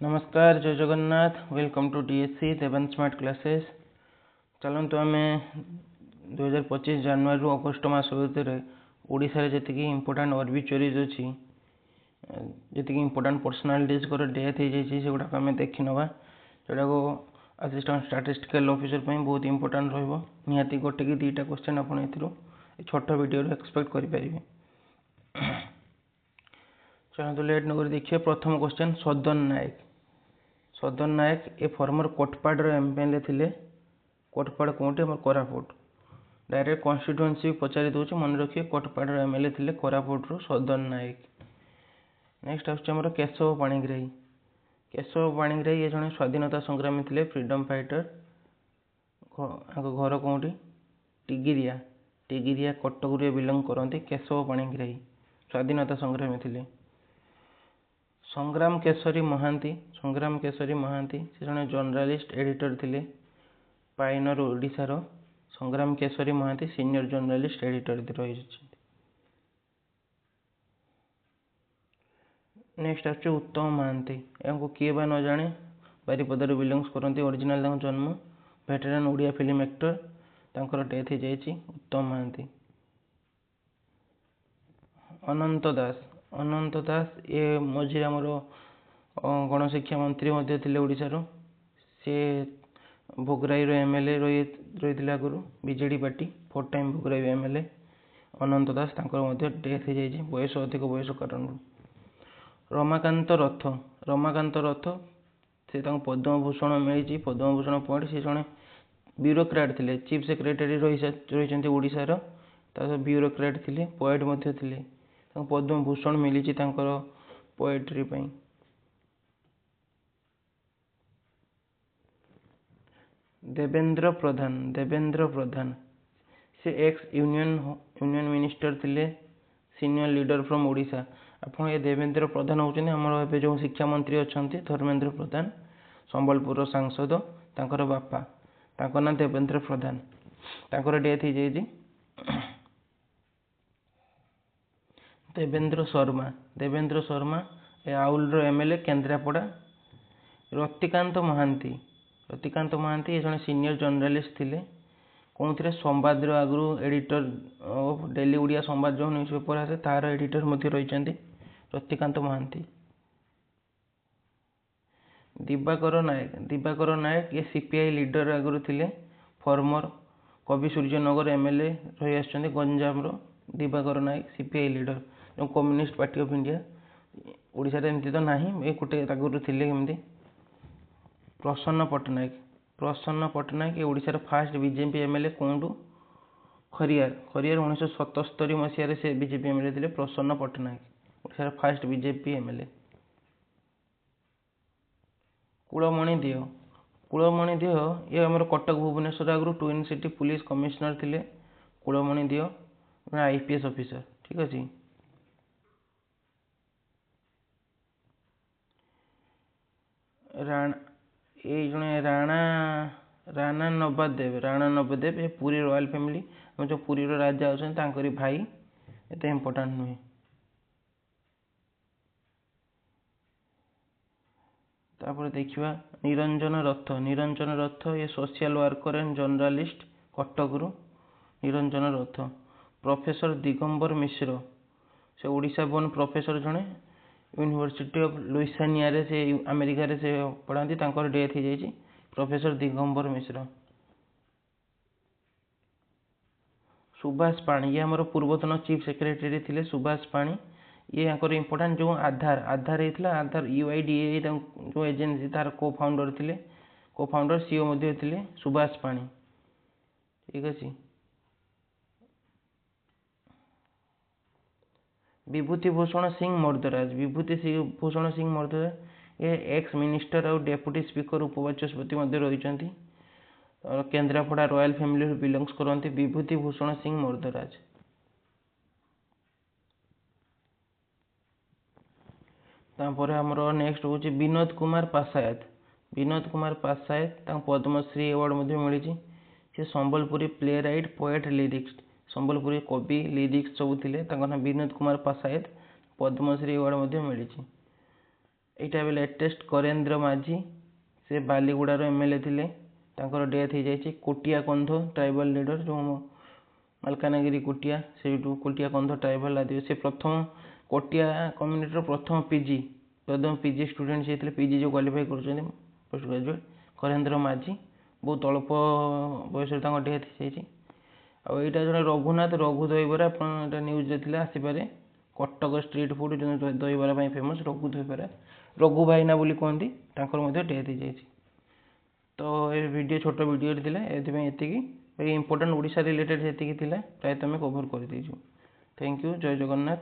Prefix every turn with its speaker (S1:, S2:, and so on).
S1: नमस्कार जय Jagannath welcome to DSC Devan smart classes. चलतु आम 2025 जनवरी रु अगस्ट मास भितर ओडिशा रे जी इंपोर्टाट ऑब्ituaries अच्छी जी इंपोर्टाट पर्सनालिटीज को डेथ हो जाए से गुड़ाक आम देखी नवा जोटा को असिस्टेंट स्टैटिस्टिकल ऑफिसर बहुत इंपोर्टाट रही गोटे कि दुईटा क्वेश्चन आपड़ छोट वीडियो एक्सपेक्ट करेंगे। चलते लेट नक देखिए प्रथम क्वेश्चन सदन नायक ए फॉर्मर कोटपाड़ एमएलए थे। कोटपाड़ कौटी कोरापुट डायरेक्ट कन्स्टिट्युएंसी पचारि दूसरी मन रखिए कोटपाड़ एमएलए थे कोरापुट सदन नायक। नेक्स्ट आमर केशव पाणिग्राही। केशव पाणिग्राही ये जड़े स्वाधीनता संग्रामी थे फ्रीडम फाइटर। घर कौटी टिगिरिया टिगिरिया कटक बिलंग करती केशव पाणिग्राही स्वाधीनता संग्रामी थे। संग्राम केशरी महांती से जड़े जर्नलिस्ट एडिटर थे पाइनर ओडिशार। Sangram Keshari Mohanty senior journalist editor रही। नेक्स्ट आस उत्तम महांती या किए बा न जाने बारिपदार बिलंग्स करती ओरिजिनल जन्म वेटेरान ओडिया फिल्म एक्टर तांकर डेथ हो जाए उत्तम महांती। अनंत दास ये मझे आमर गणशिक्षा मंत्री थे ओडिशार। सी भोगराई एमएलए रही आगुरी BJD party 4 time Bhograi MLA Anant Das death हो जाए बयस अधिक बयस कारण। रमाकांत रथ से पद्मभूषण मिली पद्मभूषण पॉइंट से जड़े ब्यूरोक्राट थे चीफ सेक्रेटरी रही ओडिशार ब्यूरोक्राट थे पोएट थे पद्मभूषण मिली पोएट्री। देवेंद्र प्रधान से एक्स यूनियन मिनिस्टर थे सीनियर लीडर फ्रॉम ओडिशा। आपन ये देवेंद्र प्रधान होउछन्ति हमर जो शिक्षा मंत्री अच्छा धर्मेंद्र प्रधान संबलपुर सांसद तांकर बापा तांकर ना देवेंद्र प्रधान तांकर डेथ हो जाए। देवेंद्र शर्मा ए आउल एमएलए केन्द्रापड़ा। रतिकांत महांती ये जड़े सीनियर जर्नलिस्ट थे कौन थे संवाद आगु एडिटर डेली ओडिया संवाद जो न्यूज पेपर आसे तार एडिटर रही रतिकांत महांती। दिवाकर नायक ये सीपीआई लीडर आगु थे फॉर्मर कवि सूर्यनगर एमएलए रही आसुच्चंदी गंजाम दिवाकर नायक सीपीआई लीडर जो communist party of India Odisha रे एमती तो नाही ए गोटे आगुरी थे एमती। प्रसन्न पट्टनायक ये ओडिशार फास्ट बीजेपी एमएलए कौंटू खरियार 1977 मसीह से बीजेपी एमएलए थे प्रसन्न पट्टनायक ओडिशार first BJP MLA. Kulamani Deb ये आम कटक भुवनेश्वर आगु ट्विन सिटी पुलिस कमिश्नर थे कुलमणि देव आईपीएस ऑफिसर। ठीक अच्छे ये जड़े राणा नवदेव ये पुरी रॉयल फैमिली जो पुरी राजा अच्छा भाई एत इम्पोर्टाट नुहे। तापर देखिए निरंजन रथ ये social worker and journalist Cuttack Niranjan Rath. Professor Digambar मिश्र से ओडिशा बोर्न प्रोफेसर जड़े यूनिवर्सिटी ऑफ लुइसियाना रे से अमेरिका रे से पढ़ाती डेथ हो जाए प्रोफेसर दिगंबर मिश्र। सुभाष पाणी ये आमर पूर्वतन चीफ सेक्रेटरी थे सुभाष पाणी ये इंपोर्टाट जो आधार आधार यूआईडीए जो एजेंसी तार को फाउंडर सीओ थे सुभाष पाणी। ठीक अच्छे विभूति भूषण सिंह मर्दराज ये एक्स मिनिस्टर और डेप्यूटी स्पीकर उपबाचस्पति रही केन्द्रापड़ा रॉयल फैमिली बिलंग्स करती विभूति भूषण सिंह मर्दराज। तापर आमर नेक्स्ट हूँ विनोद कुमार पासायत पद्मश्री अवार्ड मिली से Sambalpuri play right poet lyrics Sambalpuri कवि लिरिक्स सब थे विनोद कुमार पासायत पद्मश्री अवार्ड मिली। ଏଇଟା ଏବେ ଲେଟେଷ୍ଟ କରେନ୍ଦ୍ର ମାଝୀ, ସେ ବାଲିଗୁଡ଼ାର MLA ଥିଲେ, ତାଙ୍କର ଡେଥ୍ ହେଇଯାଇଛି। କୋଟିଆ କନ୍ଧ ଟ୍ରାଇବାଲ ଲିଡର, ଯେଉଁ ମାଲକାନଗିରି କୋଟିଆ, ସେଇଠୁ କୋଟିଆ କନ୍ଧ ଟ୍ରାଇବାଲ ଆଦିବାସୀ, ସେ ପ୍ରଥମ କୋଟିଆ କମ୍ୟୁନିଟିର ପ୍ରଥମ ପିଜି ଷ୍ଟୁଡେଣ୍ଟ ସେ ଥିଲେ, ପିଜି ଯେଉଁ କ୍ୱାଲିଫାଇ କରୁଛନ୍ତି ପୋଷ୍ଟ ଗ୍ରାଜୁଏଟ୍, କରେନ୍ଦ୍ର ମାଝୀ। ବହୁତ ଅଳ୍ପ ବୟସରେ ତାଙ୍କ ଡେଥ୍ ହେଇଯାଇଛି। ଆଉ ଏଇଟା ଜଣେ ରଘୁନାଥ ରଘୁ ଦହିବରା, ଆପଣ ଏଇଟା ନ୍ୟୁଜ୍ରେ ଥିଲା, ଆସିପାରେ। କଟକ ଷ୍ଟ୍ରିଟ୍ ଫୁଡ଼ ଦହିବରା ପାଇଁ ଫେମସ୍ ରଘୁ ଦହିବରା, ରଘୁ ଭାଇନା ବୋଲି କୁହନ୍ତି, ତାଙ୍କର ମଧ୍ୟ ଡେଥ୍ ହେଇଯାଇଛି। ତ ଏ ଭିଡ଼ିଓ ଛୋଟ ଭିଡ଼ିଓରେ ଥିଲା, ଏଥିପାଇଁ ଏତିକି। ବାକି ଇମ୍ପୋର୍ଟାଣ୍ଟ ଓଡ଼ିଶା ରିଲେଟେଡ୍ ଯେତିକି ଥିଲା ପ୍ରାୟତଃ ଆମେ କଭର୍ କରିଦେଇଛୁ। ଥ୍ୟାଙ୍କ ୟୁ, ଜୟ ଜଗନ୍ନାଥ।